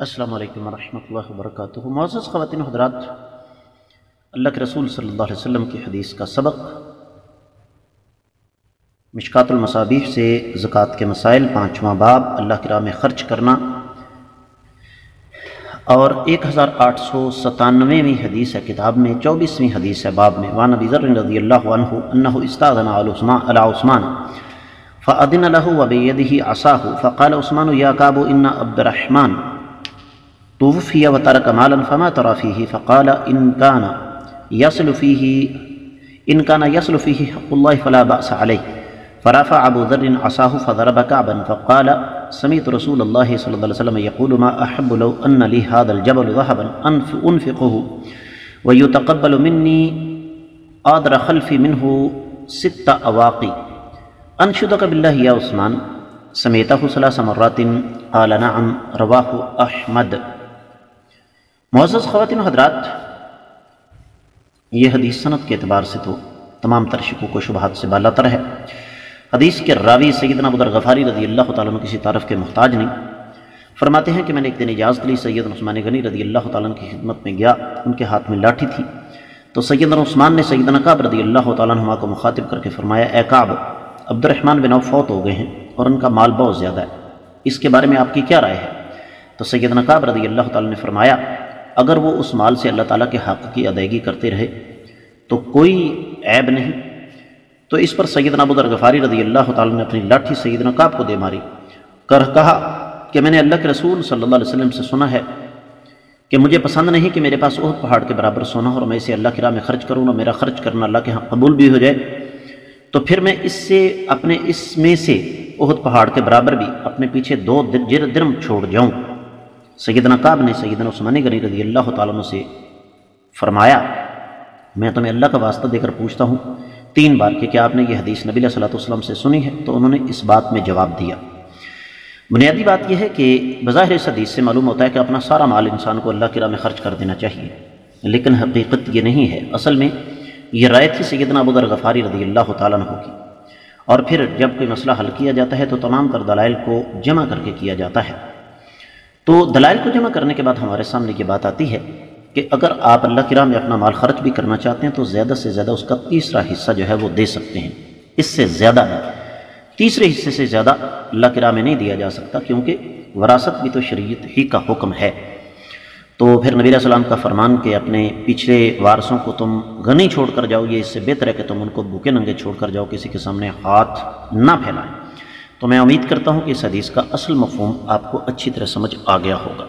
السلام علیکم ورحمۃ اللہ وبرکاتہ۔ معزز خواتین و حضرات، اللہ کے رسول صلی اللہ علیہ وسلم کی حدیث کا سبق مشکات المصابیح سے زکوٰۃ کے مسائل، 5واں باب اللہ کی راہ میں خرچ کرنا، اور 1897ویں حدیث ہے کتاب میں، 24ویں حدیث ہے باب میں۔ وعن ابی ذر رضی اللہ عنہ انہ استاذن علی عثمان فأذن له وبيده عصاه فقال عثمان يا كعب إن عبد الرحمن توفي وترك مالا فما ترى فيه؟ فقال إن كان يصل فيه حق الله فلا بأس عليه. فرفع أبو ذر عصاه فضرب كعبا فقال سمعت رسول الله صلى الله عليه وسلم يقول ما أحب لو أن لي هذا الجبل ذهبا أنفقه ويتقبل مني آدر خلفي منه 6 أواقي. انشدک باللہ یا عثمان سمیتہ 3 مرات قال نعم رواہ احمد۔ معزز خواتین و حضرات، یہ حدیث سند کے اعتبار سے تو تمام تر شکوک و شبہات سے بالاتر ہے۔ حدیث کے راوی سیدنا ابو ذر غفاری رضی اللہ تعالیٰ عنہ کسی تعارف کے محتاج نہیں۔ فرماتے ہیں کہ میں نے ایک دن اجازت لی، سیدنا عثمان غنی رضی اللہ تعالیٰ عنہ کی خدمت میں گیا، ان کے ہاتھ میں لاٹھی تھی، تو سیدنا عثمان نے سیدنا کعب رضی اللہ تعالیٰ عنہ کو مخاطب کر کے فرمایا، اے کعب، عبد الرحمن بن عوف فوت ہو گئے ہیں اور ان کا مال بہت زیادہ ہے، اس کے بارے میں آپ کی کیا رائے ہے؟ تو سیدنا کعب رضی اللہ تعالیٰ نے فرمایا، اگر وہ اس مال سے اللہ تعالیٰ کے حق کی ادائیگی کرتے رہے تو کوئی عیب نہیں۔ تو اس پر سیدنا ابو ذر غفاری رضی اللہ تعالیٰ نے اپنی لاٹھی سیدنا کعب کو دے ماری، کہا کہ میں نے اللہ کے رسول صلی اللہ علیہ وسلم سے سنا ہے کہ مجھے پسند نہیں کہ میرے پاس احد پہاڑ کے برابر سونا ہو اور میں اسے اللہ کی راہ میں خرچ کروں اور میرا خرچ کرنا اللہ کے ہاں قبول بھی ہو جائے، تو پھر میں اس میں سے احد پہاڑ کے برابر بھی اپنے پیچھے 2 درم چھوڑ جاؤں۔ سیدنا کعب نے سیدنا عثمان غنی رضی اللہ تعالیٰ عنہ سے فرمایا، میں تمہیں اللہ کا واسطہ دے کر پوچھتا ہوں 3 بار کہ کیا آپ نے یہ حدیث نبی علیہ السلام سے سنی ہے؟ تو انہوں نے اس بات میں جواب دیا۔ بنیادی بات یہ ہے کہ بظاہر اس حدیث سے معلوم ہوتا ہے کہ اپنا سارا مال انسان کو اللہ کی راہ میں خرچ کر دینا چاہیے، لیکن حقیقت یہ نہیں ہے۔ اصل میں یہ رائے تھی سیدنا ابو ذر غفاری رضی اللہ تعالیٰ عنہ کی، اور پھر جب کوئی مسئلہ حل کیا جاتا ہے تو تمام تر دلائل کو جمع کر کے کیا جاتا ہے۔ تو دلائل کو جمع کرنے کے بعد ہمارے سامنے یہ بات آتی ہے کہ اگر آپ اللہ کی راہ میں اپنا مال خرچ بھی کرنا چاہتے ہیں تو زیادہ سے زیادہ اس کا 3 حصہ جو ہے وہ دے سکتے ہیں، اس سے زیادہ نہیں۔ 3 حصے سے زیادہ اللہ کی راہ میں نہیں دیا جا سکتا، کیونکہ وراثت بھی تو شریعت ہی کا حکم ہے۔ تو پھر نبی علیہ السلام کا فرمان کہ اپنے پچھلے وارثوں کو تم غنی چھوڑ کر جاؤ، یہ اس سے بہتر ہے کہ تم ان کو بھوکے ننگے چھوڑ کر جاؤ، کسی کے سامنے ہاتھ نہ پھیلائیں۔ تو میں امید کرتا ہوں کہ اس حدیث کا اصل مفہوم آپ کو اچھی طرح سمجھ آ گیا ہوگا۔